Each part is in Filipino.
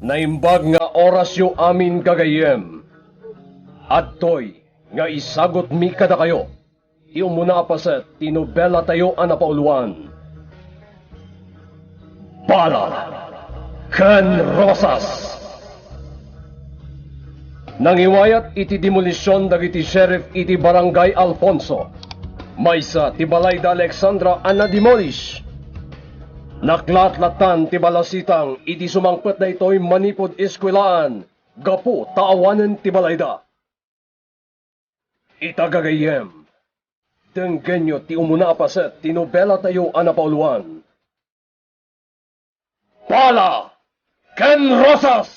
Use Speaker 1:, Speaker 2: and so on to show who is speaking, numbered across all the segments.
Speaker 1: Naimbag nga orasyo amin gagayem. Adtoy nga isagot mi kada kayo. Ti umuna paset tinobela tayo anapauluan. Bala ken Rosas. Nangiwayat iti demolisyon dagiti sheriff iti Barangay Alfonso. Maysa ti Balayda Alexandra ana demolish. Naklatlatan ti balasitang iti sumangpet na ito'y manipod eskwelaan. Gapo taawanan ti Balayda. Itagagayem. Denggenyo ti umuna apaset tinobela tayo anapauluan. Bala ken Rosas.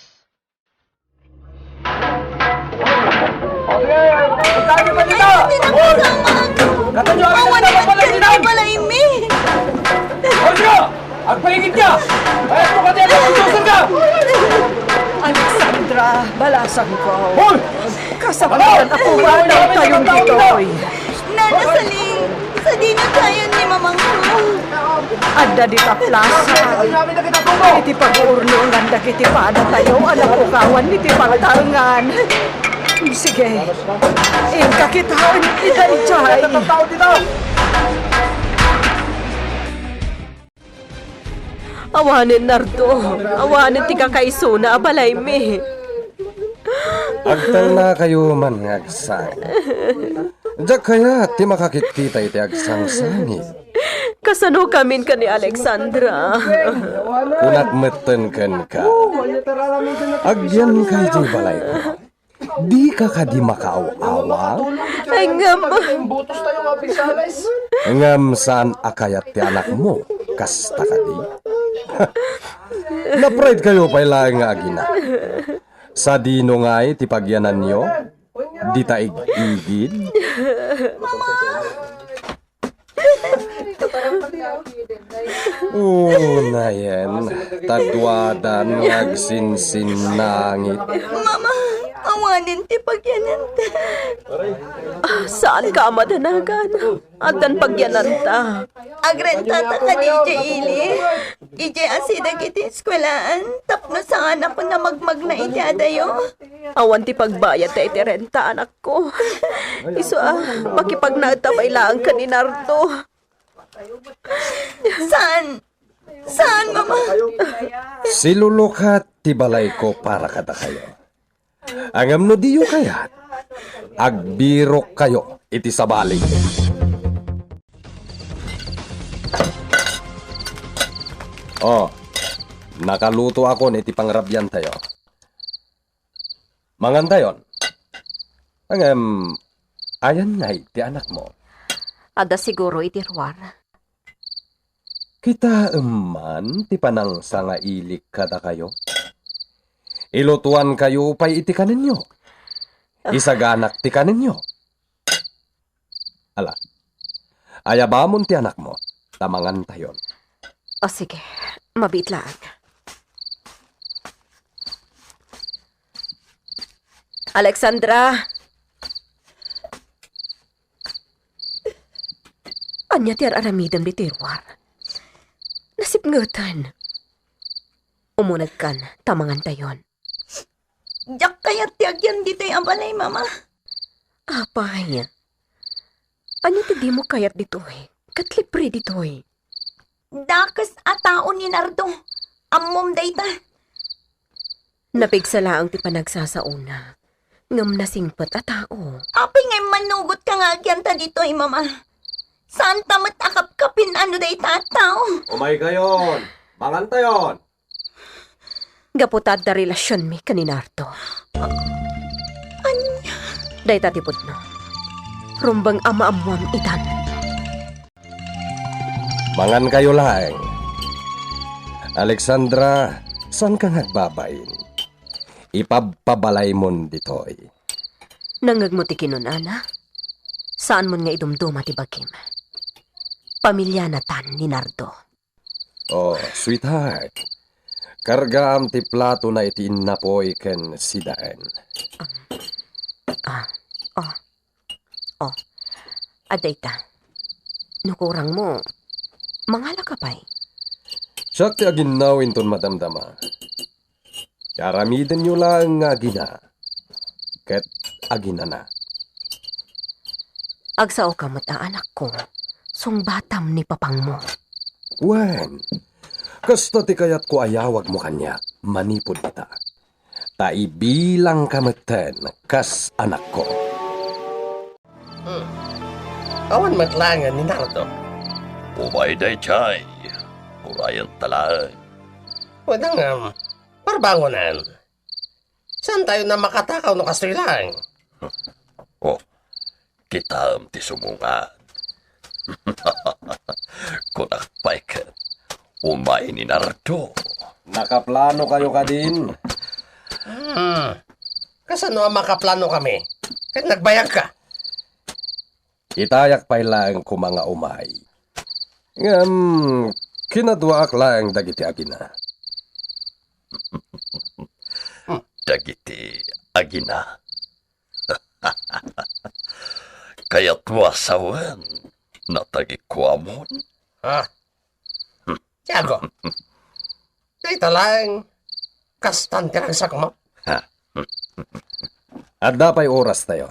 Speaker 2: Kami ba dito? Katanyo ang kita pa pala dito! Hoy ka! Agpaligid ka! Kaya mo ka dito! Magsusun ka!
Speaker 3: Alexandra, balasan ko.
Speaker 2: Hoy!
Speaker 3: Kasabihan ako ba ng tayong ditoy?
Speaker 4: Nana Saling, sa di na kaya ni mamang ko.
Speaker 3: Adda di ta plaza. Iti pag-uurnungan da kiti pada tayo, alam ko kawan iti pagtangan. Sige, ingkakitaan iday-jay. Awanin, Nardo. Awanin ti kakaiso na abalay mi.
Speaker 5: Agtal na kayo man ngagsang. Diyak kaya ti makakitita iti agsang-sangit.
Speaker 3: Kasano kamin ka ni Alexandra?
Speaker 5: Kunak meten ken ka. Agyan kay di balay ko. Di ka di makaaw-awa?
Speaker 3: Ay ngam.
Speaker 5: Ngam saan akayat ti anak mo? Kasta ka di? Na-pride kayo pa ilang nga agina. Sa dino nga'y ti pagyanan nyo? Di taig-igid? Na yan. Tadwadan ngagsinsinangit.
Speaker 4: Mama, awanin ti pagyanan ta.
Speaker 3: Saan ka madanagan? Atan pagyananta.
Speaker 4: Agrenta ta ka di ili. Ije asida kiti eskwelaan. Tapno sa anak ko na magmag na iti adayo.
Speaker 3: Awan ti pagbayad ta iti renta, anak ko. Iso makipagnatabay lang ka ni Nardo.
Speaker 4: Saan? Saan, mama?
Speaker 5: Silulukat ti balay ko para kada kayo. Angam no diyo kayat. Agbirok kayo iti sabali. Oh, nakaluto ako niti pangrabyan tayo. Mangandayon. Angam, ayan nga iti anak mo.
Speaker 3: Ada siguro iti ruwar.
Speaker 5: Kita eman ti panang sanga ilik kada kayo. Ilutuan kayo pa'y iti kaninyo. Isaganak ti kaninyo. Ala, ayabamon ti anak mo. Tamangan tayon.
Speaker 3: O sige, mabitlaan. Alexandra! Anya ti aramidam di tirwar. Nasipngutan. Umunad kan, tamangan tayon.
Speaker 4: Diyak kaya tiagyan dito'y abalay, mama.
Speaker 3: Apay. Anya ti di mo kayat dito'y? Katlipre dito'y.
Speaker 4: Dakas ataon ni Nardo. Ammom dayta.
Speaker 3: Napigsala ang ti panagsasauna. Ngam nasingpet a tao.
Speaker 4: Apay ngay manugot ka nga agyan ta dito'y, mama. Saan tamat akap-kapin ano dayta tao?
Speaker 5: Umay kayon! Mangantayon!
Speaker 3: Gaputad da relasyon mi kaninarto.
Speaker 4: Anya?
Speaker 3: Dayta tipod no. Rumbang ama-amuam itan.
Speaker 5: Mangan kayo lang. Alexandra, saan ka nagbabayin? Ipagpabalay mon ditoy.
Speaker 3: Nangagmuti kinon, ana? Saan mo nga idumduma ti bagim? Pamilya na tan ni Nardo.
Speaker 5: Oh, sweetheart. Kargaam ti plato na iti inapoy ken sidaan.
Speaker 3: Aday ta. Nukurang mo, mangala ka pa'y.
Speaker 5: Siya ti aginawin ton madamdama. Karamidin nyo lang nga agina. Ket agina na.
Speaker 3: Agsao ka mo't anak ko. Sung batam ni papang mo.
Speaker 5: Wen, kasta ti kayat ko ayawag mo kanya, manipod kita. Taibilang kameten kas anak ko.
Speaker 2: Awan matlangan ni Nardo.
Speaker 6: Umay day chay. Urayan talaan.
Speaker 2: Wadang parbangonan. Saan tayo na makatakaw no kastoy lang?
Speaker 6: Oh, kita ti sumungat. Kunakpay ka. Umay ni Nardo.
Speaker 5: Nakaplano kayo ka din.
Speaker 2: Kasano ang makaplano kami? Kahit nagbayag ka.
Speaker 5: Itayak pa'y lang ko mga umay. Kinadwaak lang dagiti agina.
Speaker 6: Dagiti agina. Kaya't wasawan. Natagikwamon.
Speaker 2: Ha? Tiago. Dito lang. Kastante lang sa kumap.
Speaker 5: At dapay oras tayo.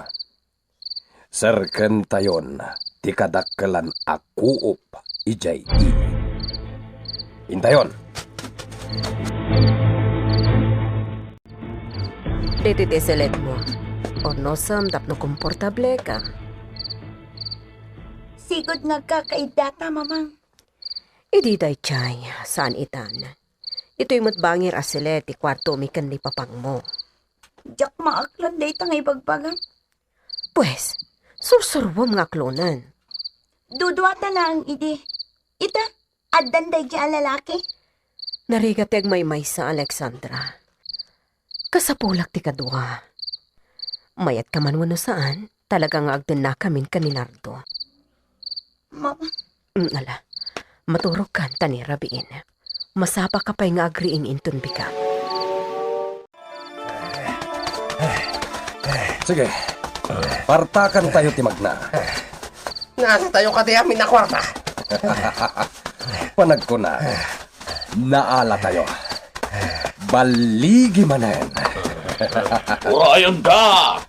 Speaker 5: Serken tayon, ti kadakkelan akuop ijay ini. Intayon.
Speaker 3: Dito ti selet mo. Ornosam tapno komportable ka.
Speaker 4: Sigod nagkakaidata, mamang.
Speaker 3: Idi day chay, saan itan? Ito'y matbangir asile ti kwarto umikan ni papang mo.
Speaker 4: Jak maaklan day tangay bagbagang.
Speaker 3: Pues, sursurwam nga klonan.
Speaker 4: Dudwata lang, idi. Ita, addan day dyan lalaki.
Speaker 3: Narigateg may sa Alexandra. Kasapulak ti kadwa. Mayat ka man wano saan, talagang agdan na kamin kaninardo.
Speaker 4: Mama,
Speaker 3: Ala, maturog kan tani rabiin. Masapa ka pa'y nga agriing intun bika.
Speaker 5: Sige, partakan tayo ti magna.
Speaker 2: Nasa tayo ka di amin na kwarta.
Speaker 5: Panag ko na. Naala tayo. Baligi manen.
Speaker 6: Urayan da!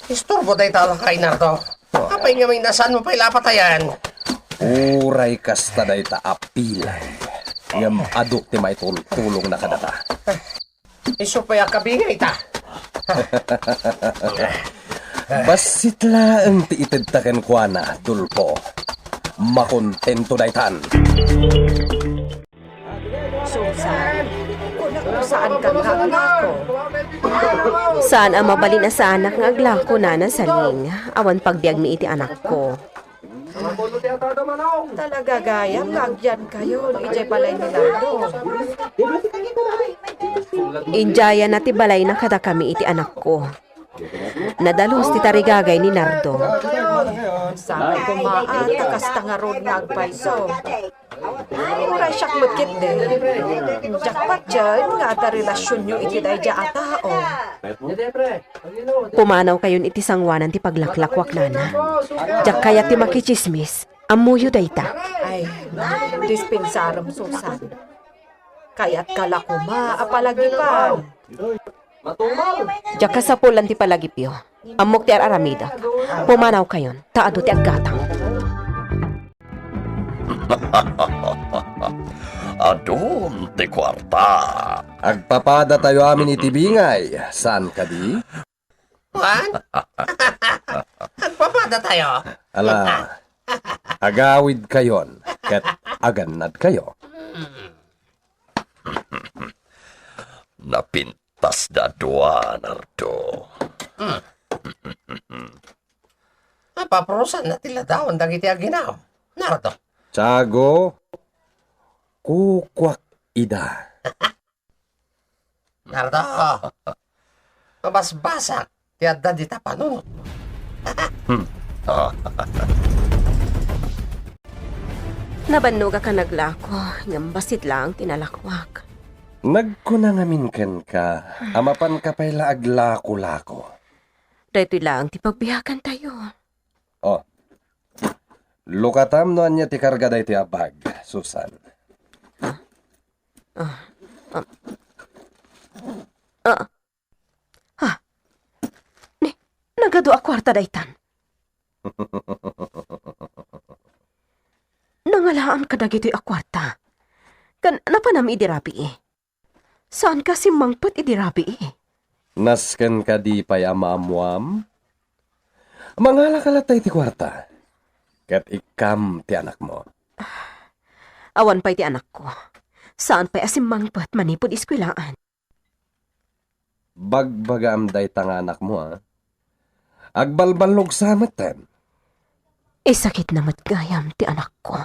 Speaker 2: Istorbo day talo kay Nardo. Kapay nga may nasaan mo pa'y lapatayan.
Speaker 5: Uray kasta day ta apilay. Ngam aduk ti may tulong na kadata.
Speaker 2: Iso pa'y akabingay ta.
Speaker 5: Basitla ang ti itedtaken kwa na, dulpo. Makontento daytan.
Speaker 3: Susan, kung saan ka nga aglako? Saan ang mabalin na sa anak nga aglako na nasaling? Awan pagbiag ni iti anak ko.
Speaker 7: Talaga gayam, lagyan kayo. Ijay palay ni Nardo.
Speaker 3: Injaya na ti balay na kada kami iti anak ko. Nadalos ti tarigagay ni Nardo.
Speaker 7: Sabi ko takas tangarod nga agpaiso. Mura siyak magkit din. Jakpat dyan, nga ta relasyon nyo iti day dya atao.
Speaker 3: Pumanaw kayon iti sangwanan ti paglaklakwak nana. Jak kaya ti makichismis. Amuyo dayta.
Speaker 7: Ay, dispensaram Susan. Kaya't kala ko apalagipan.
Speaker 3: Jak kasapulan ti palagipyo. Amok ti aramida. Pumanaw kayon. Taado ti aggatang.
Speaker 6: Adon ti kwarta.
Speaker 5: Agpapada tayo amin itibingay. Saan ka di?
Speaker 2: Juan? Agpapada tayo.
Speaker 5: Ala, agawid kayon. Ket aganad kayo.
Speaker 6: Napintas da dua, Nardo.
Speaker 2: Paprosan na tila dawan dagiti aginaw. Nardo.
Speaker 5: Tiago, kukwak ida.
Speaker 2: Nardo. Mabasbasak. Tiyadda di tapanunot.
Speaker 3: Nabannuga ka naglako. Ngambasit lang tinalakwak.
Speaker 5: Nagkunangamin ken ka. Amapan ka pa'y laaglako-lako.
Speaker 3: Dito lang ti pagbiyakan tayo.
Speaker 5: Oh. Lukatam no anya ti karga day ti abag, Susan.
Speaker 3: Nagado a kwarta daytan. Nangalaan ka dagito'y a kwarta. Kan napanam idirabi eh. Saan ka si mangpat idirabi eh?
Speaker 5: Nasken ka di pa'y amaamuam? Mangala ka latay ti kwarta. Kat ikam ti anak mo.
Speaker 3: Awan pa'y ti anak ko. Saan pa'y asim mangpat manipod iskwilaan?
Speaker 5: Bagbagam day tanga anak mo, ha? Agbalbalog sa amatan.
Speaker 3: Sakit na matgayam ti anak ko.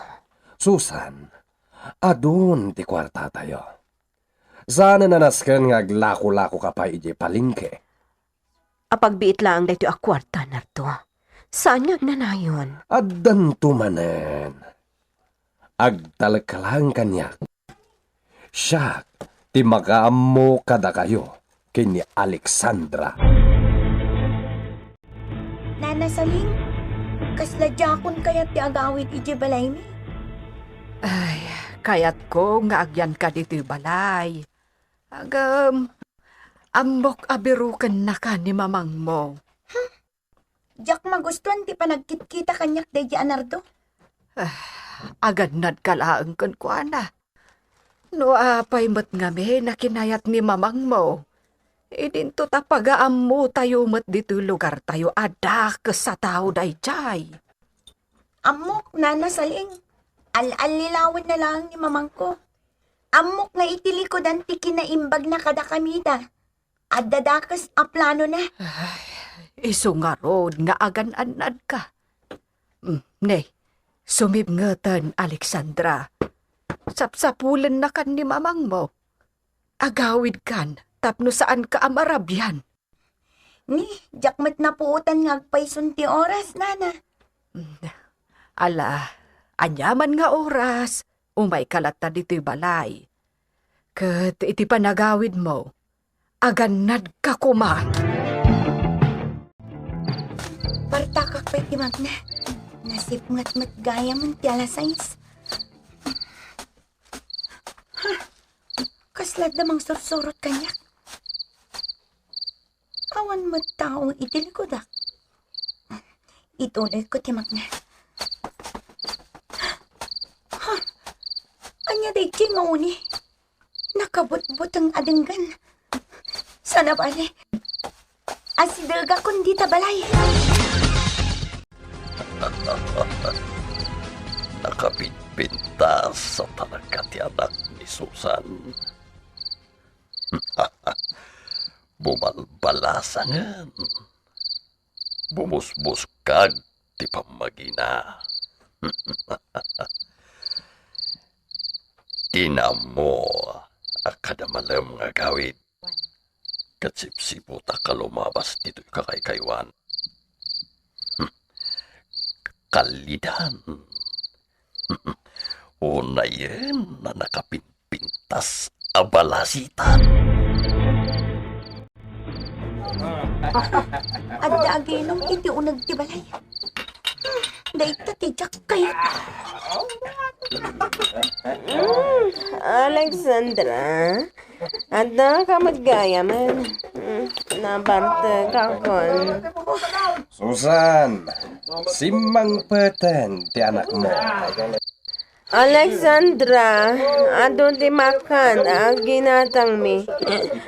Speaker 5: Susan, adun ti kwarta tayo. Sana nanasken nga aglako-lako ka pa ije palingke.
Speaker 3: Apagbiit lang dayto a kwarta narto. Saan nga agnanayon?
Speaker 5: Addan tumanen. Agtalakalang kanyak. Siya, ti magaammo kada kayo kini Alexandra.
Speaker 4: Nana Saling, kasladjakon kaya ti agawid ije balay mi.
Speaker 7: Ay, kayat ko nga agyan ka dito'y balay. Ambok abirukan na ka ni mamang mo.
Speaker 4: Jak magustuhan ti panagkitkita kanyak day Anardo.
Speaker 7: Agad nad kalaang kan kuana. No apay mat ngami na kinayat ni mamang mo. Idinto ta pagaam mo tayo mat dito lugar tayo adak sa tao day chay.
Speaker 4: Amok, Nana Saling. Al-alilawin na lang ni mamang ko. Amok nga itilikod ang tiki na imbag na kada kamita. At dadakas a plano na.
Speaker 7: Iso nga rod nga agan-anad ka. Ne, sumibngatan Alexandra. Sapsapulan na kan ni mamang mo. Agawid kan, tapno saan ka amarabyan.
Speaker 4: Ni, jakmat na puutan nga agpaisun ti oras, Nana.
Speaker 7: Ala, anyaman nga oras, umay kalata dito'y balay. Kat iti panagawid mo, aganad ka kuma.
Speaker 4: Partakak pa'y timag na. Nasip ngat gaya man ti alasais. Kaslad namang sursurot kanyak. Awan mo taong itilikodak. Ituloy ko timag na. Anya day kin mauni. Nakabot-bot ang adenggan. Sana bali. Asidalga kundi tabalay.
Speaker 6: Nakapitpintas sa talaga ti anak ni Susan. Bumalbalasangan. Bumusbuskag ti pamagina. Inamo akadamalam nga gawid. Katsipsipo ta kalumabas dito'y kakaykaywan. Kalidan. Unayen na nakapinpintas abalasitan.
Speaker 4: At daginong iti unag ti balay. Daita ti jak kayo.
Speaker 3: Alexandra, ada ka magaya man. Nabarte ka kon.
Speaker 5: Susan, simang peten ti anak mo.
Speaker 3: Alexandra, ado di makan ang ginatang mi.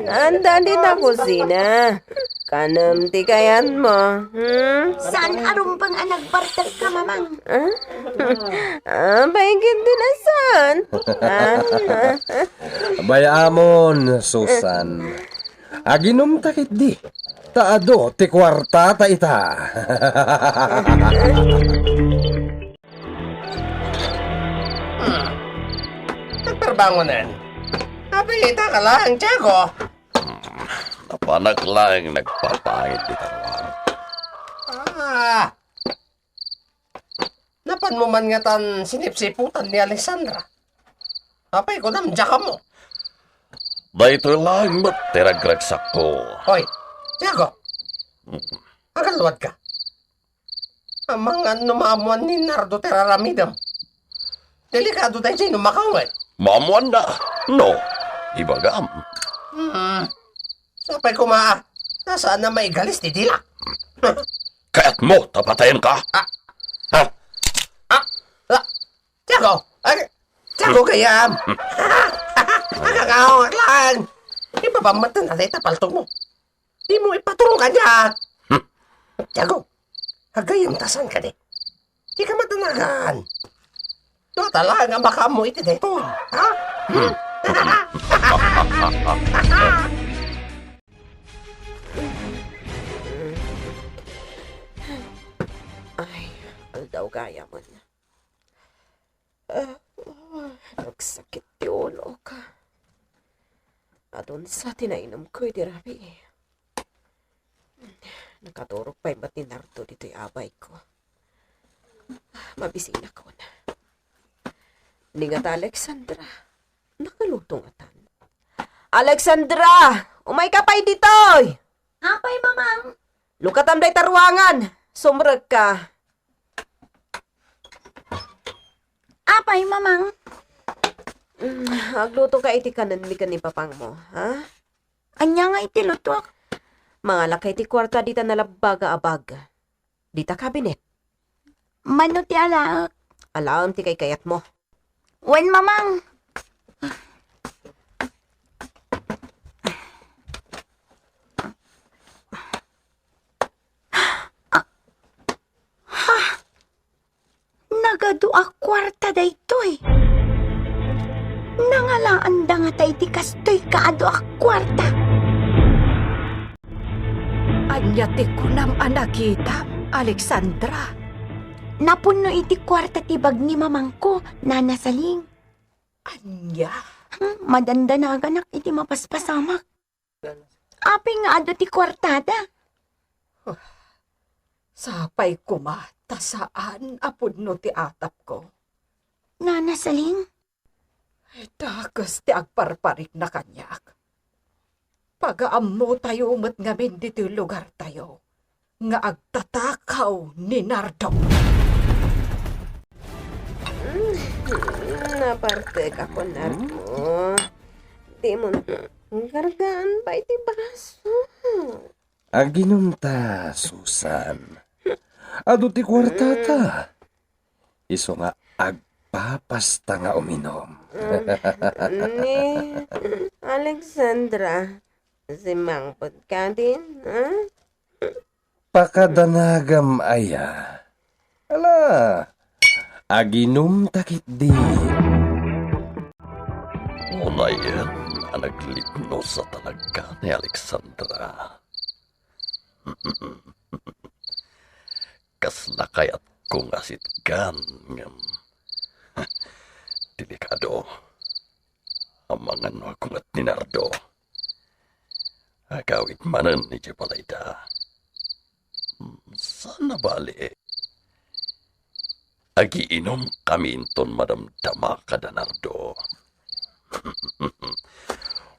Speaker 3: Anda di ta kusina. Kanam ti kayan mo.
Speaker 4: Saan arumpang anak bartak ka, mamang?
Speaker 3: Baigit din asan.
Speaker 5: Bayamon, Susan. Aginom takit di. Taado, ti kwarta ta ita.
Speaker 2: Perbangunan. Apilita ka lang, Tiago.
Speaker 6: Napanak lang nagpapahit di taruan.
Speaker 2: Napan mo man nga tan sinipsiputan ni Alexandra. Apay ko namdya ka mo.
Speaker 6: Dahito lang matiragragsak ko.
Speaker 2: Hoy, Tiago. Agalwad ka. Amang numamuan ni Nardo teraramidam. Delikado tayo sa'yo numakawin.
Speaker 6: Mamuan na. No, ibagam.
Speaker 2: Sapay ko nasaan na may galis ni Dila?
Speaker 6: Kaya't mo, tapatayin ka? Ha?
Speaker 2: Tiyago kayam! Nakakahawak lang! Ipapamatan na tayo tapaltog mo. Di mo ipaturong ka niya! Tiyago, hagayang tasan ka di. Di ka matanagan. Doon talaga ang baka mo iti dito. Ha?
Speaker 3: Ay, aldaw gaya man. Nagsakit ti ulo ka. Adun sa tinainom ko'y dirabi. Nakaturok pa'y matinarto dito'y abay ko. Mabising ako na. Ningat Alexandra, nakalutong atan. Alexandra! Umay ka pa'y dito'y!
Speaker 4: Apay, mamang.
Speaker 3: Lukatan ba'y tarwangan! Sumrag ka.
Speaker 4: Apay, mamang.
Speaker 3: Agluto ka iti kanan mi ni papang mo, ha?
Speaker 4: Anya nga itilutok.
Speaker 3: Mga lakay ti kwarta dita nalabaga abag. Dita kabinet.
Speaker 4: Mano ti alaak.
Speaker 3: Alam ti kay kayat mo.
Speaker 4: Wen, mamang. Nagaduak kwarta da ito eh. Nangalaan da nga tayo ti kastoy kaaduak kwarta.
Speaker 7: Anya ti kunam anakitam, Alexandra.
Speaker 4: Napuno iti kwarta ti bag ni mamangko, nanasaling.
Speaker 7: Anya?
Speaker 4: Madandanagan iti mapaspasamak. Api nga ado ti kwartada.
Speaker 7: Sapay kumata saan apod no ti atap ko.
Speaker 4: Nanasaling?
Speaker 7: Dagas ti agparparik na kanyak. Pagaammo tayo umat ngamin dito lugar tayo. Nga agtatakaw ni Nardo.
Speaker 3: Naparte ka po, Nardo. Di mo kargaan ba iti baso?
Speaker 5: Aginom ta, Susan. Ado ti kwartata. Iso nga agpapasta nga uminom.
Speaker 3: Ni Alexandra, si Mangpot ka din, ha?
Speaker 5: Pakadanagam aya. Ala, aginom takit di.
Speaker 6: Una yan ang naglipno sa talaga ni Alexandra. Kas nakayat kong asitgan ngam. Delikado. Amangan mo akong at ni Nardo. Agawit manan ni Jepalayda. Sana bali. Agiinom kami inton madamdama kada Nardo.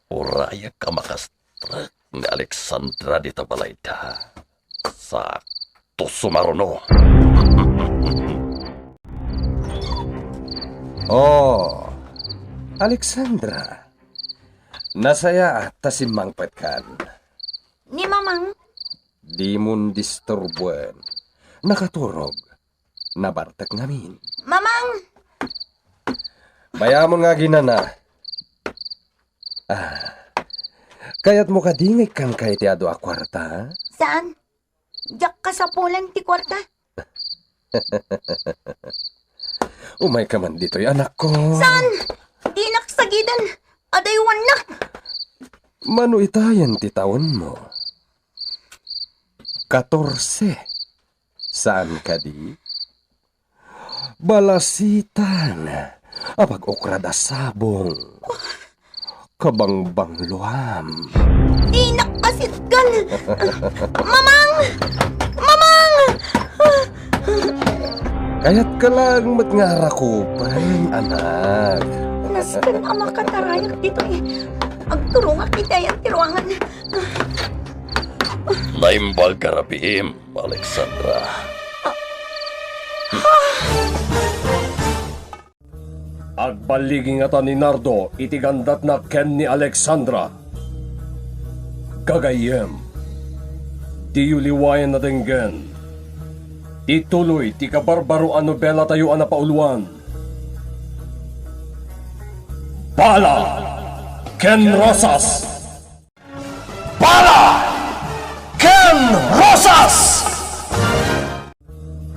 Speaker 6: Uraya ka makastrak ni Alexandra di Tabalayda. Sakto sumaruno.
Speaker 5: Oh, Alexandra. Nasaya ata si Mangpet kan.
Speaker 4: Ni mamang?
Speaker 5: Di mun disturbuan. Nakaturog. Nabartak namin.
Speaker 4: Mamang!
Speaker 5: Bayamon nga ginana. Kaya't mo kadingig kan kay ti ado a kwarta.
Speaker 4: Saan? Diyak ka sa pulan ti kwarta?
Speaker 5: Umay ka man dito'y anak ko.
Speaker 4: Saan? Di naksagidan. Adaywan na.
Speaker 5: Mano itayan ti taon mo? 14. Saan ka di? Balasitan. Apag okrada sabong. Kabangbang luham.
Speaker 4: Di nakasitgan. Mamang! Mamang!
Speaker 5: Kaya't ka lang matngarakupan, anak.
Speaker 4: Naskan ang makatarayak dito eh. Agturong kita yung tiruangan.
Speaker 6: Naimbal karabim, Alexandra.
Speaker 1: Agbaliging ata ni Nardo iti gandat na ken ni Alexandra. gagayem. Ti uliwayan na denggen. Ti tuloy ti kabarbaro a nobela tayo a napauluan. Bala Ken Rosas! Bala Ken Rosas!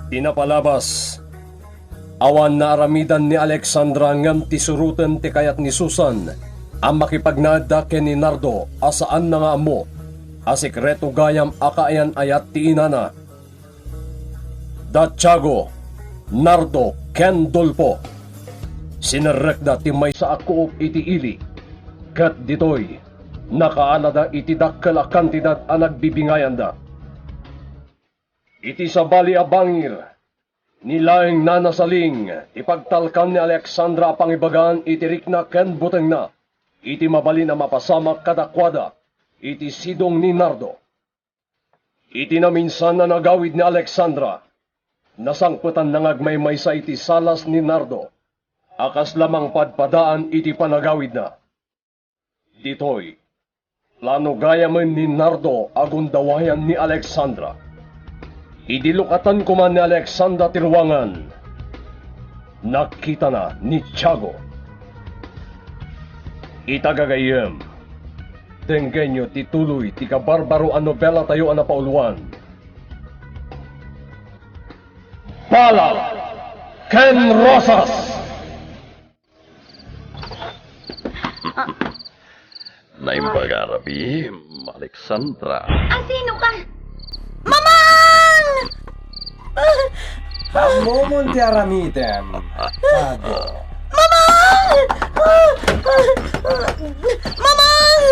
Speaker 1: Pinapalabas, awan na aramidan ni Alexandra ngam ti suruten ti kayat ni Susan ang makipagnada ken ni Nardo asaan na nga amo a sekreto gayam akaayan ayat ti inana. Datyago, Nardo ken Dolpo, sinerekda ti may sa ako iti ili, kat ditoy nakaalada iti dakkel a kantidad a nagbibingayan da. Iti sabali a bangir, nilaeng nanasaling, ipagtalkan ni Alexandra pangibagaan iti rikna ken buteng na, iti mabali na mapasamak kadakwada, iti sidong ni Nardo. Iti na minsan na nagawid ni Alexandra, nasangputan nangagmaymay sa iti salas ni Nardo, akas lamang padpadaan iti panagawid na. Ditoy, plano gayaman ni Nardo agundawayan ni Alexandra. Idilukatan ko man ni Alexandra Tirwangan. Nakita na ni Tiago. Itagagayem. Tenggenyo tituloy ti kabarbaro a nobela tayo a napauluan. Bala Ken Rosas!
Speaker 6: Naimbagarabi, Alexandra.
Speaker 4: Sino ka? Mamang!
Speaker 5: Amo mo ti aramiden. Tiago.
Speaker 4: Mamang! Mamang!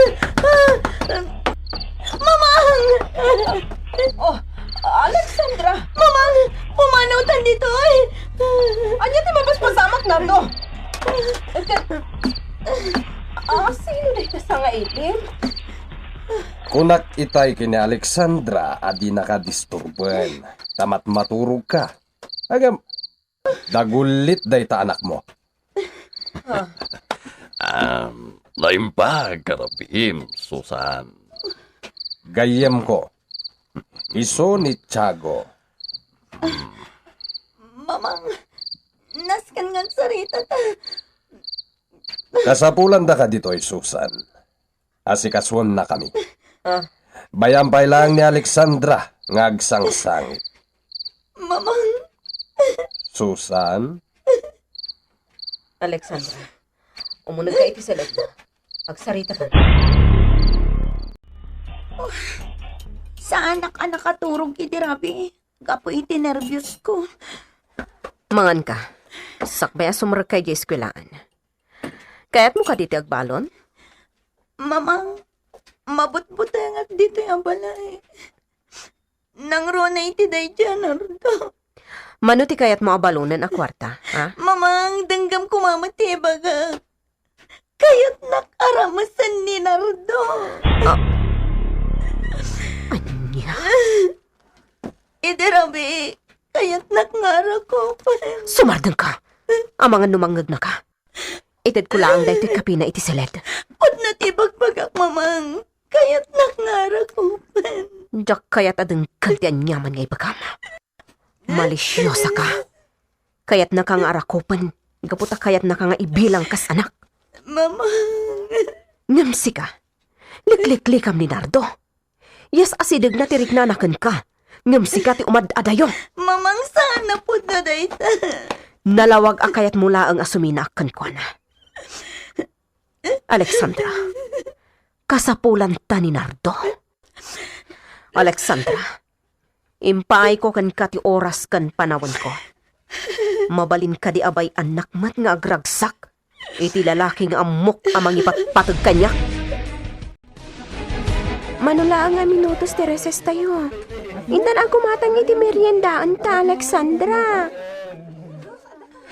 Speaker 4: Mamang!
Speaker 3: Oh, Alexandra!
Speaker 4: Mamang! Pumanutan dito eh!
Speaker 3: Anya ti mapaspasamak Nardo? Sino na ito sa nga itim?
Speaker 5: Kunak itay kini Alexandra adi nakadisturben. Tamat maturog ka. Agam, dagulit day ta anak mo.
Speaker 6: Naimbagarabi, Susan.
Speaker 5: Gayem ko. Iso ni Tiago.
Speaker 4: Mamang, naskan ngang sarita ta.
Speaker 5: Kasapulan da ka dito'y Susan. Asikaswan na kami. Bayampay lang ni Alexandra ngagsangsangit.
Speaker 4: Mamang,
Speaker 5: Susan?
Speaker 3: Alexandra, umunag ka iti sa lagda. Agsarita ka.
Speaker 4: sa anak-anak katurog iti rabi. Gapo iti nervyos ko.
Speaker 3: Mangan ka. Sakbaya sumarag kay di eskwelaan. Kaya't mo ka diti agbalon?
Speaker 4: Mamang, mabut-butengak dito yung balay. Nangro na iti day dyan, Nardo.
Speaker 3: Mano ti kaya't mo abalunan a kwarta, ha?
Speaker 4: Mamang, danggam kumamati baga. Kaya't nakaramasan ni Nardo.
Speaker 3: Anya?
Speaker 4: Iti rabi, kaya't nakngara ko.
Speaker 3: Sumardang ka. Ang mga numangag na ka. Itad ko lang dahil kapina iti saled.
Speaker 4: Od na tibagbagak, mamang. Kaya't nakngara ko.
Speaker 3: Diyak kaya't adang kantian nyaman ngay bagama. Malisyosa ka. Kaya't nakang arakopan. Gaputa kaya't nakang ibilang kas anak.
Speaker 4: Mamang.
Speaker 3: Ngamsi ka. Likliklikam ni Nardo. Yes, asidag na tirik na anakan ka. Ngamsi ka ti umad-adayo.
Speaker 4: Mamang, sana po na dayta.
Speaker 3: Nalawag akayat mula ang asumina akan ko na. Alexandra, kasapulan ta ni Nardo. Alexandra, impay ko kan ka ti oras kan panawan ko. Mabalin ka di abay anak mat nga agragsak. Iti lalaking amok amang ipatpatag kanya. Manula nga minutos ti reses tayo. Indan ang kumatang iti meriendaan ta, Alexandra.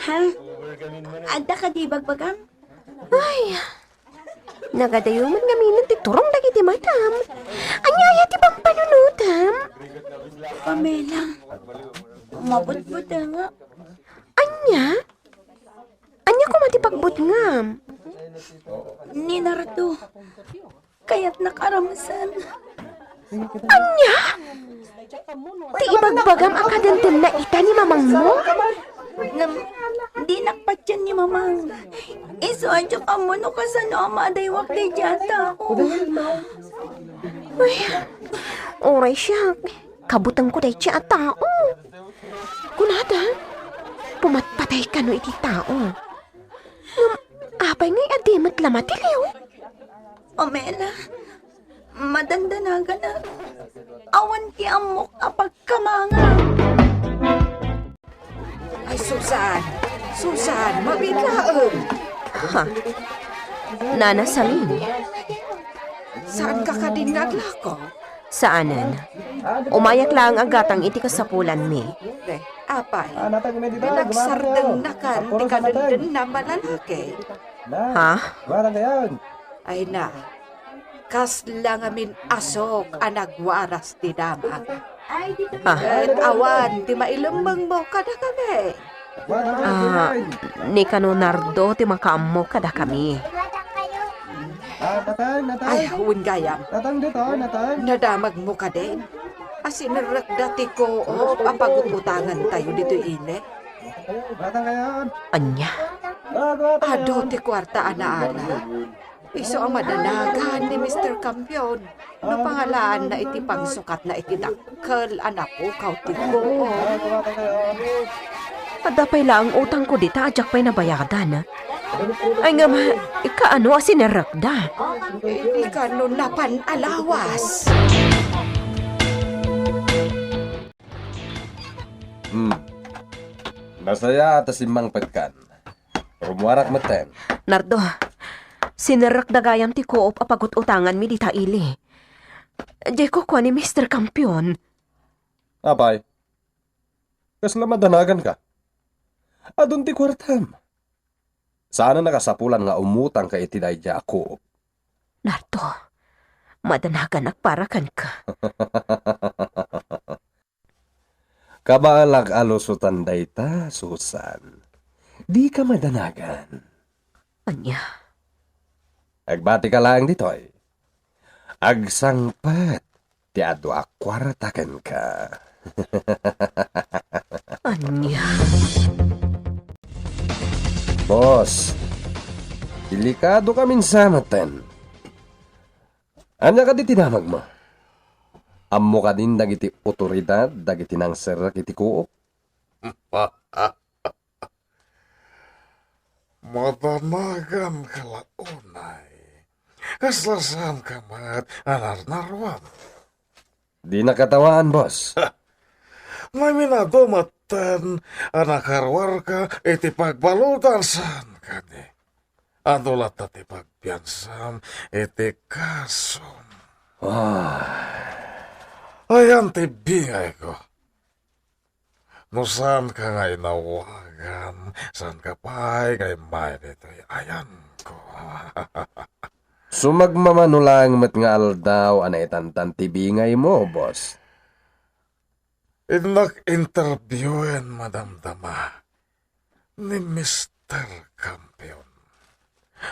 Speaker 4: Ha? Adda ka di bagbagam?
Speaker 3: Ay, nagadayuman nga minan ti turong dagiti matam. Anyaya ti bang panunutam?
Speaker 4: Pamela, mabut-but nga.
Speaker 3: Anya? Anya ko matipagbut ngam.
Speaker 4: Ni Nardo, Kaya't nakaramsan.
Speaker 3: Anya? Ti ibagbagam akadantin na ita ni mamang mo?
Speaker 4: Di nakpatyan ni mamang. Iso adyo ka mo no kasano amaday wakti jata ako.
Speaker 3: Uy, oray siya. Kabutang ko day siya at tao. Kunada, pumatpatay ka no iti tao. Apay ngay adimat lamatiliw.
Speaker 4: Omela, madandanaga na. Awan ti amok apagkamanga.
Speaker 7: Ay, Susan! Susan, mabiglaan!
Speaker 3: Ha? Nana Saling,
Speaker 7: Saan ka din naglako?
Speaker 3: saanan? Umayak lang agatang iti kasapulan mi.
Speaker 7: Apay, pinagsardeng na kan, di ka dun na malalaki.
Speaker 3: Ha?
Speaker 7: Ay na, kas lang amin asok ang nagwaras ti damag.
Speaker 3: Ha?
Speaker 7: At awan, ti mailambang mo kada kami.
Speaker 3: Ni Kanonardo ti makaammo kada kami.
Speaker 7: Ay, huwin gayam. Nadamag mo ka din. Asinarag dati ko, papaguputangan tayo dito ile.
Speaker 3: Anya?
Speaker 7: Ado ti kwarta ana-ana. Iso ang madanagan ni Mr. Campion. No pangalaan na iti pangsukat na iti dakkel anak ko kauti ko.
Speaker 3: Adapay lang ang utang ko dita, ajak pa'y nabayadan. Ay nga ma, ikaano asinerakda?
Speaker 7: Hindi ka nun napanalawas.
Speaker 5: Masaya at simang petkan. Rumuarak meten.
Speaker 3: Nardo, sinerakda gayam ti koop apagot utangan mi dita ili. Di ko kwa ni Mr. Campion.
Speaker 5: Apay, kasla madanagan ka. Adun ti kwartam. Sana nakasapulan nga umutang ka iti dayja ako.
Speaker 3: Nardo, madanagan akparakan ka.
Speaker 5: Kabaalag alusutan dayta, Susan. Di ka madanagan.
Speaker 3: Anya?
Speaker 5: Agbati ka lang ditoy. Agsangpat, ti adu akwarataken ka.
Speaker 3: Anya?
Speaker 5: Boss, delikado ka minsan natin. Anya ka di tinamag mo? Ammo ka din dagiti otoridad, dagiti nang serak iti kuop.
Speaker 8: Madanagan kalaunay. Kaslasan ka mat anarnarwan.
Speaker 5: Di nakatawaan, boss.
Speaker 8: May minado matan anakarwar ka iti pagbalutan saan ka ni. Anulat na ti pagpiansam iti kasom. Ayan ti bingay ko. No saan ka nga inawagan, saan ka pa'y kay may dito'y ayan ko.
Speaker 5: Sumagmamanulang met nga aldaw anaitantan ti bingay mo, boss.
Speaker 8: Inak-interviewin, Madam Dama, ni Mr. Campion.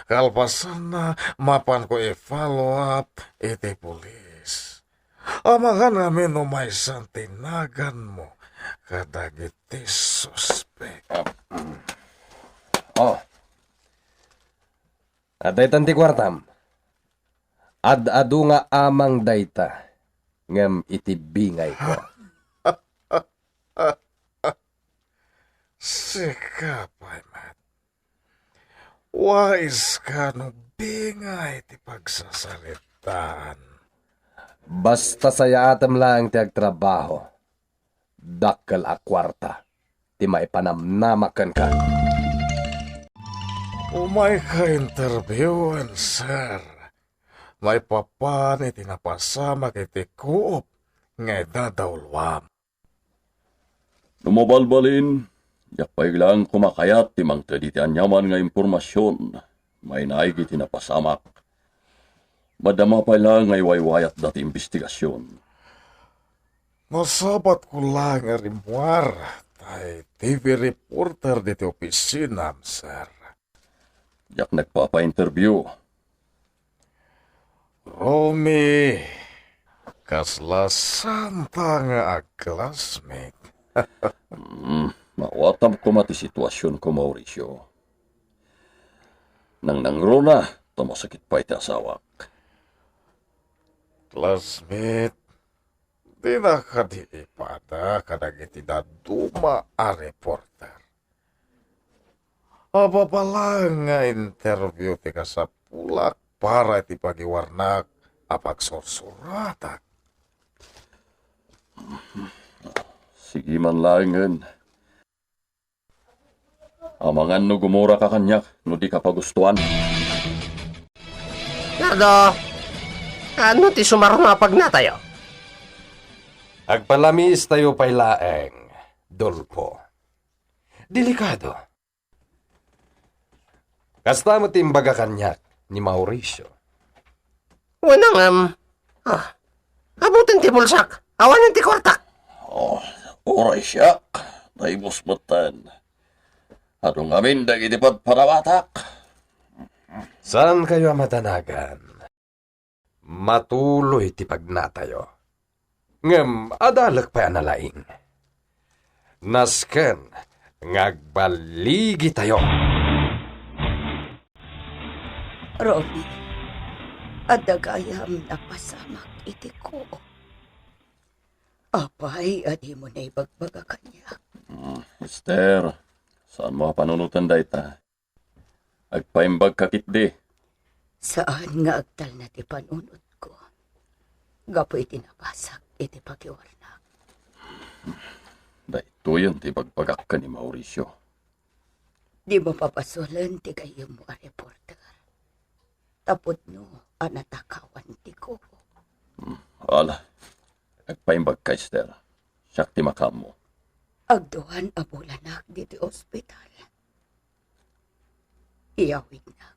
Speaker 8: Kalpasan na mapan ko i-follow up iti pulis. Amagan namin umay tinagan mo kadagiti suspek.
Speaker 5: Aday tanti kwartam. Ad-adu nga amang dayta. Ngem iti bingay ko.
Speaker 8: Sika, Paimat. Wais ka no bingay ti pagsasalitaan.
Speaker 5: Basta saya atam lang ti agtrabaho. Dakkel a kwarta. Ti maipanamnamakan ka.
Speaker 8: Umay ka-interviewan, sir. May papan iti napasama kiti kuop nga dadawlwam.
Speaker 6: Lumabalbalin, yapay lang kumakayat timang tadi ti anyaman nga impormasyon. May naig iti napasamak. Madama pa lang ngay waywayat dati investigasyon.
Speaker 8: Masabat ko lang nga rimwar tay TV reporter diti opisinam, sir.
Speaker 6: Yak nagpapa-interview.
Speaker 8: Romy, kasla santa nga classmate.
Speaker 6: Mawatam ko mati sitwasyon ko, Mauricio. Nang nangro na, tumasakit pa iti asawak.
Speaker 8: Classmate, di na ka di ipada kadag iti daduma a reporter. Apa pala nga interview ti ka sa pulak para iti pagiwarnak apag sursuratak.
Speaker 6: Sige man langan. Amangan no gumura ka kanyak, no di ka pagustuhan.
Speaker 2: Nado, ano ti sumarumapag na tayo?
Speaker 5: Agpalamis tayo pa'y laeng, Dolpo. Delikado. Kasta mo timbaga kanyak ni Mauricio.
Speaker 2: Wanang, abutin ti bulsak, awanan ti kwartak.
Speaker 6: Oray siya, naibos matan. Anong amin dagiti parawatak?
Speaker 5: Saan kayo matanagan? Matuloy ti pagnatayo. Ngem, adalag pa analaing. Nasken, ngagbaligi tayo.
Speaker 4: Romy, adagayam na pasamak iti ko. Apay, adi mo na ibagbaga kanya.
Speaker 6: Esther, saan mo panunutan dayta? Agpaimbag kakit di.
Speaker 4: Saan nga agtal na ti panunod ko? Gapo iti nabasak iti pakiwarnak.
Speaker 6: Dahito yun, ti bagpagak ka ni Mauricio.
Speaker 4: Di mo papasulan ti kayo mo a reporter. Tapod no, anatakawan ti ko.
Speaker 6: Ala, agpaimbag ka, Esther. Siyak ti makam mo.
Speaker 4: Agduhan abulanak diti ospital. Iyawid na.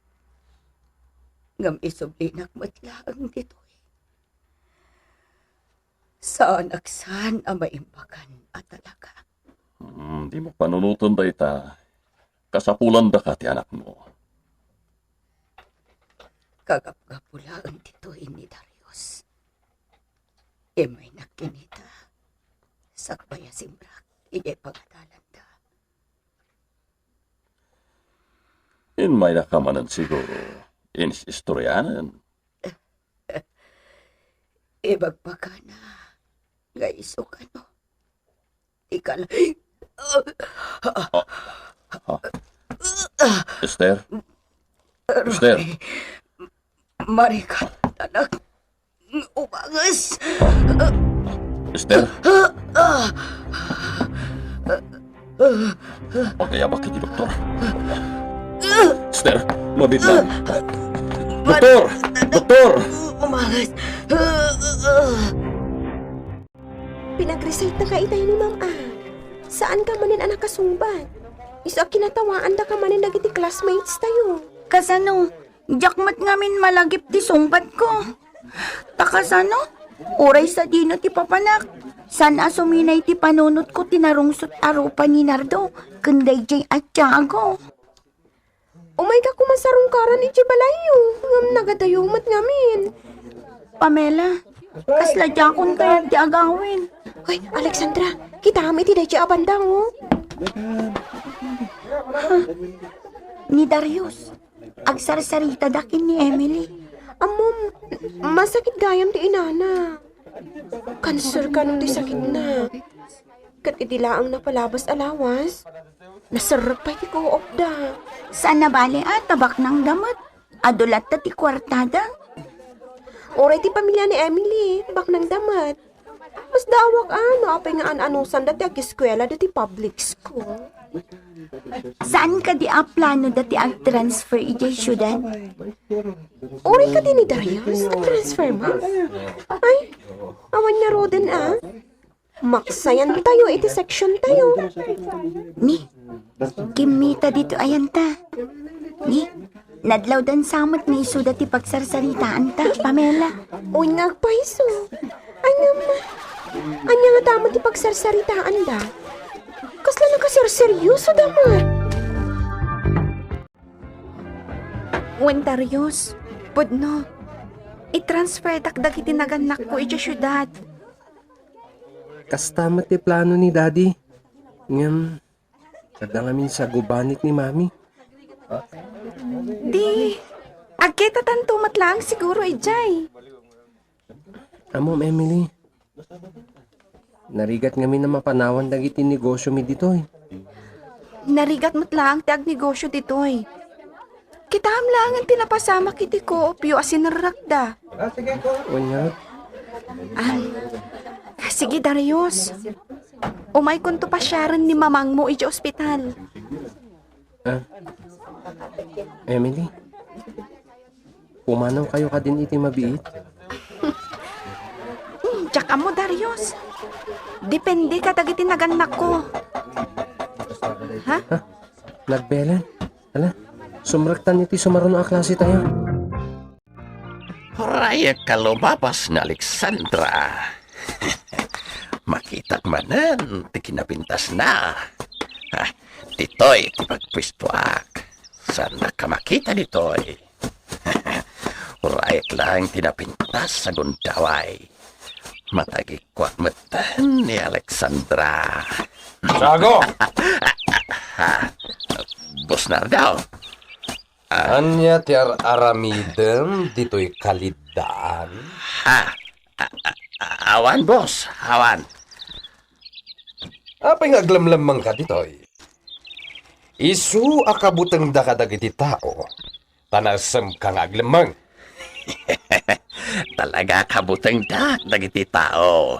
Speaker 4: Ngam isublinak matlaang dito'y. Saan aksan ang maimbakan at talaga?
Speaker 6: Di mo panunutan dayta. Kasapulan da ka ti anak mo.
Speaker 4: Kagapgapulaan dito'y ni Darius. May nakinita. Sakbaya simbrak. Iya'y pagadalan da.
Speaker 6: In may nakamanan siguro. In istoryanan.
Speaker 4: Ibagpaka na. Gaiso ka no. Ikala.
Speaker 6: Esther? Esther?
Speaker 4: Marikat, anak. Umangas.
Speaker 6: Esther? Pagkayabak kiti doktor. Esther, mabit lang. Doktor! Doktor!
Speaker 4: Umangas.
Speaker 3: Pinag-recite na ka itay ni Ma'am A. Saan ka manin anak kasumbat? Iso kinatawaan da ka manin dagiti classmates tayo.
Speaker 4: Kasano, jakmat ngamin malagip ti sumbat ko. Takasano, oray sa dino ti papanak. San asuminay ti panunot ko tinarungsot arupa ni Nardo, kunday jay at tiago.
Speaker 3: Umay ka kumasarong karan iti balayo. Ngam nagadayumat ngamin.
Speaker 4: Pamela, kasla jakon kayo ti agawin.
Speaker 3: Hoy, Alexandra, kita kami ti dahi abandang, oh.
Speaker 4: Ni Darius, agsarsarita dakin ni Emily.
Speaker 3: Amom, masakit gayam ti inana. Cancer ka nung di sakit na. Kat itilaang napalabas alawas. Nasarap pa iti ko da.
Speaker 4: Saan na bali tabak ng damat? Adulat na ti kwartada?
Speaker 3: Oray ti pamilya ni Emily, bak ng damat. Mas dawak apay nga anusan dati ag eskwela dati public school.
Speaker 4: Saan ka di plano dati ag transfer ijay syudad?
Speaker 3: Oray ka din ni Darius, transfer mo? Ay, awan niya roden Maksayan tayo, iti section tayo.
Speaker 4: Ni, kimita dito ayanta. Ni, nadlaw dan samot ni iso dati pagsarsaritaan ta, Pamela.
Speaker 3: Uy ngagpaiso. Anya nga tama ti pagsarsaritaan da. Kasla na kasir-seryoso damat.
Speaker 7: Wen Darius, pudno. i-transfer dakdag iti naganak ko iti syudad.
Speaker 5: Kastamat ti plano ni Daddy. Ngam, kada ngamin sa gubanit ni Mami.
Speaker 7: Di, agkita tanto matlang siguro ijay.
Speaker 5: Amom, Emily. Narigat ngamin na mapanawan dagiti negosyo mi dito eh.
Speaker 7: Narigat matlang ti agnegosyo ditoy. Kitam lang ang tinapasama kiti ko opyo asin narakda.
Speaker 5: Wanya,
Speaker 7: Sige Darius, umay kunto pa siyaran ni mamang mo iti ospital.
Speaker 5: Emily. Pumanaw kayo ka din iti mabiit.
Speaker 7: Tsaka mo Darius, depende ka dagiti naganak ko. Ha?
Speaker 5: Nagbelan. Ala, sumraktan iti sumaron a klase tayo.
Speaker 2: Raya ka lumabas na Alexandra. Makita manan, ti kinapintas na. Ditoy, ti pagpwistuak. Sana ka makita ditoy. Raya lang tinapintas sa gundaway. Matagikwat matan ni Alexandra.
Speaker 8: Tiago!
Speaker 2: Bos Nardo.
Speaker 5: Anya ti aramidem dito'y kalidaan.
Speaker 2: Awan, boss. Awan.
Speaker 5: Apay nga aglamlamang ka dito'y. Isu akabutang dakadagiti tao. Tanasam ka nga aglamang.
Speaker 2: Talaga kabutang dagiti tao.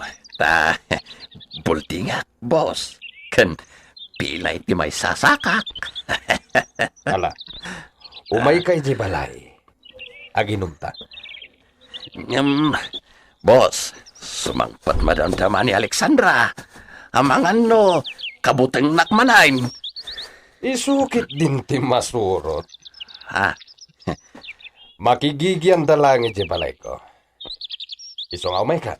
Speaker 2: Bultingak, boss. Kan pilay ti may sasakak.
Speaker 5: Ala, umay kay di balay. Aginumta.
Speaker 2: Boss, sumangpat madamdaman ni Alexandra. Amangan no, kabutang nakmanain.
Speaker 5: Isukit din ti masurot.
Speaker 2: Ha?
Speaker 5: Makigigyan dalang iti balay ko. Iso nga umay ka.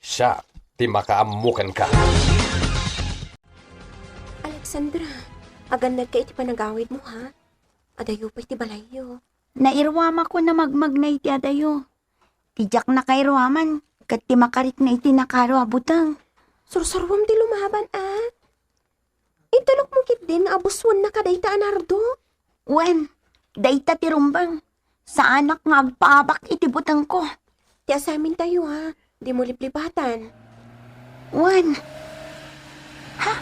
Speaker 5: Siya, ti makaamukan ka.
Speaker 3: Alexandra, agad ka iti panagawid mo ha? Adayo pa iti balayo.
Speaker 4: Nairwama ko na magmag na iti adayo. Tijak na kay ruaman, kat ti makarit na iti nakarwa butang.
Speaker 3: Sursarwam ti lumaban Itulok mo kit din abuswan na kadayta anardo.
Speaker 4: Wen, dayta ti rumbang. Sa anak nga agpaabak iti butang ko.
Speaker 3: Ti asamin tayo ha, di mo liplipatan.
Speaker 4: Wen, ha?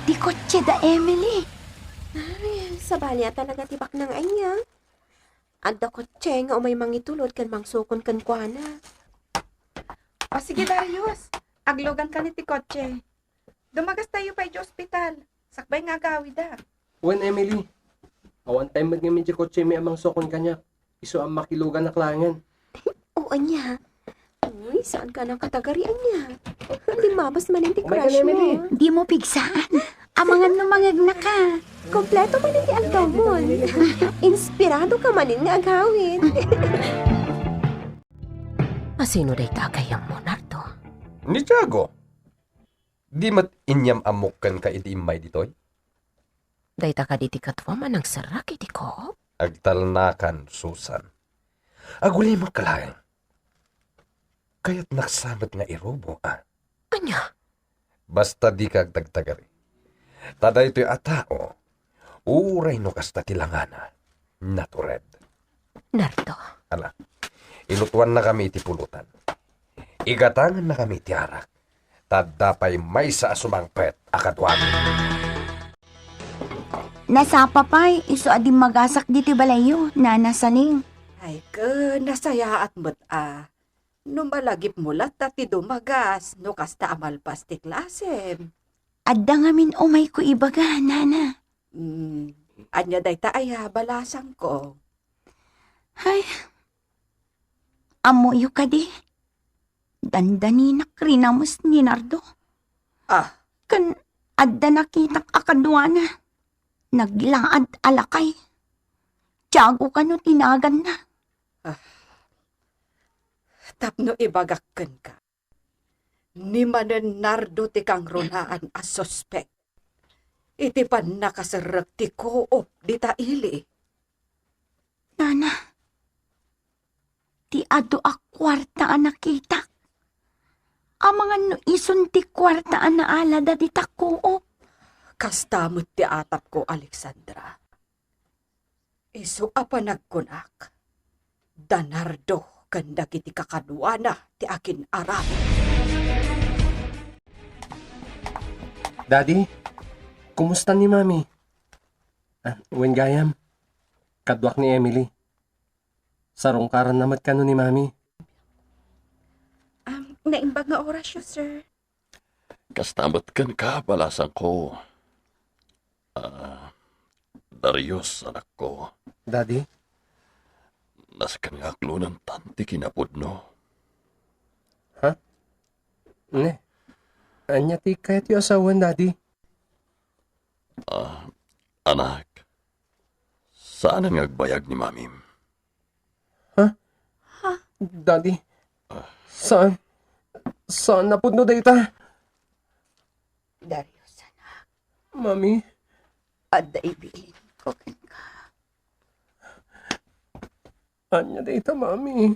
Speaker 4: Di kotse da Emily.
Speaker 3: Ay, sabalya talaga tibak ng anya. Adda kotse nga umay mangitulod kan mangsukon kan kuana.
Speaker 7: O sige Darius, aglogan ka ni ti kotse. Dumagas tayo pa iti ospital. Sakbay nga gawid da.
Speaker 5: Wen, Emily. Awan time magnamin di kotse may amang sokon kanya. Iso ang makilugan na klangan.
Speaker 3: O anya. Uy, saan ka nang katagarian niya? Hindi mabas man yung
Speaker 5: Oh my
Speaker 3: crush
Speaker 5: God, Emily.
Speaker 3: mo.
Speaker 4: Di mo pigsaan. Amangan numangag na ka.
Speaker 3: Kompleto man yung aldaw mo. Inspirado ka man yung agawin. Asino day tagayang mo, Nardo?
Speaker 5: Ni Tiago. Di mat inyam amukan ka iti imay ditoy?
Speaker 3: Day ka diti katwa man ang sarak iti ko.
Speaker 5: Agtalnakan, Susan. Aguli mo kalayan. Kaya't naksamat nga irobo,
Speaker 3: Anya?
Speaker 5: Basta di kag dagtagari. Tada ito'y atao, uray no kasta tilangana, natured.
Speaker 3: Nardo.
Speaker 5: Ala, ilutuan na kami iti pulutan. Igatangan na kami iti arak. Tadapay may sa sumangpet akatwan.
Speaker 4: Nasapa pa'y iso adim magasak diti balayo, nanasaling.
Speaker 7: Ay ka, nasaya at mat Numalagip mulat ti dumagas, no kasta amalpas ti klasem.
Speaker 4: Adda ngamin umay ko ibaga, nana.
Speaker 7: Anya day ta ay balasang ko.
Speaker 4: Ay, amoyo ka di. Dandani nakrinamos ni Nardo. Kan adda nakitak akadwana. Naglaad alakay. Tiyago ka no tinagan na.
Speaker 7: Tapno ibagakkan ka. Ni manen Nardo ti kang runaan as suspect. Iti pan nakasarap ti koop di taili.
Speaker 4: Nana, ti ado a kwarta a nakita. Ang mga no ison ti kwarta a naala dati takuo.
Speaker 7: Kastamot ti atap ko, Alexandra. Isu apa nagkunak. Danardo kanda kiti kakaduana ti akin arap.
Speaker 1: Daddy, kumusta ni Mami? Wen gayam, kadwak ni Emily. Sarungkaran namat ka no ni Mami.
Speaker 3: Naimbag nga orasyo, sir.
Speaker 6: Kastamot kan ka, balasan ko. Darius, anak ko.
Speaker 1: Daddy?
Speaker 6: Nasa kan nga aklo ng tanti kinapod, no?
Speaker 1: Ne. Anya ti kahit yung asawan, Daddy.
Speaker 6: Anak, saan ang agbayag ni Mami?
Speaker 1: Daddy, saan? Saan napudno data?
Speaker 7: Darius, anak.
Speaker 1: Mami?
Speaker 7: Adda ibilin ko ka.
Speaker 1: Anya data, Mami?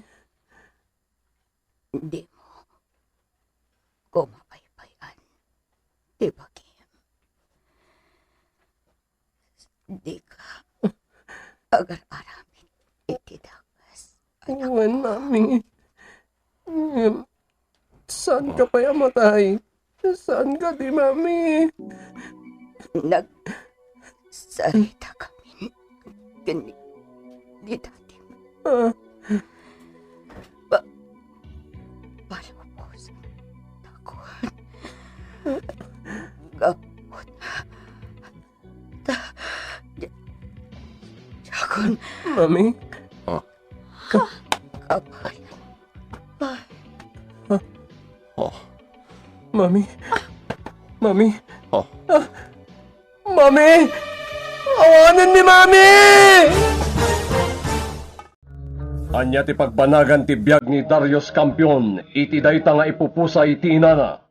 Speaker 7: Hindi mo kumapaypayan. Di ba, Kim? Di ka agar-aramit itidakas.
Speaker 1: Wen, Mami. Saan ka pa yamatay? Saan ka di, Mami?
Speaker 7: Nagsarita kami gani di dati. Palupos takuan. Gapot. Jakon
Speaker 1: Mami?
Speaker 7: kapal.
Speaker 1: Mami? Mami?
Speaker 6: Oh.
Speaker 1: Mami! Awanan ni Mami! Anya ti pagbanagan ti biyag ni Darius Campion, iti dayta nga ipupusa iti inana.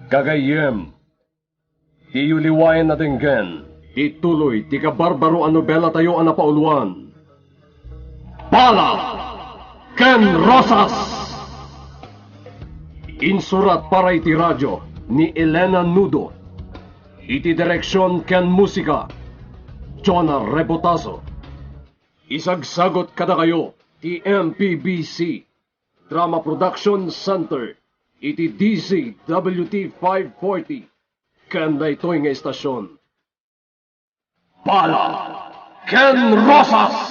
Speaker 1: Gagayem, ti yuliwayan na dinggen, ituloy ti kabarbaro a nobela tayo ang napauluan. Bala! Ken Rosas! Insurat para iti radyo ni Elena Nudo. Iti direksyon ken musika, Jonah Rebotazo. Isagsagot kada kayo, ti MPBC, Drama Production Center, iti DZWT 540, ken daytoy nga istasyon. Bala! Ken Rosas!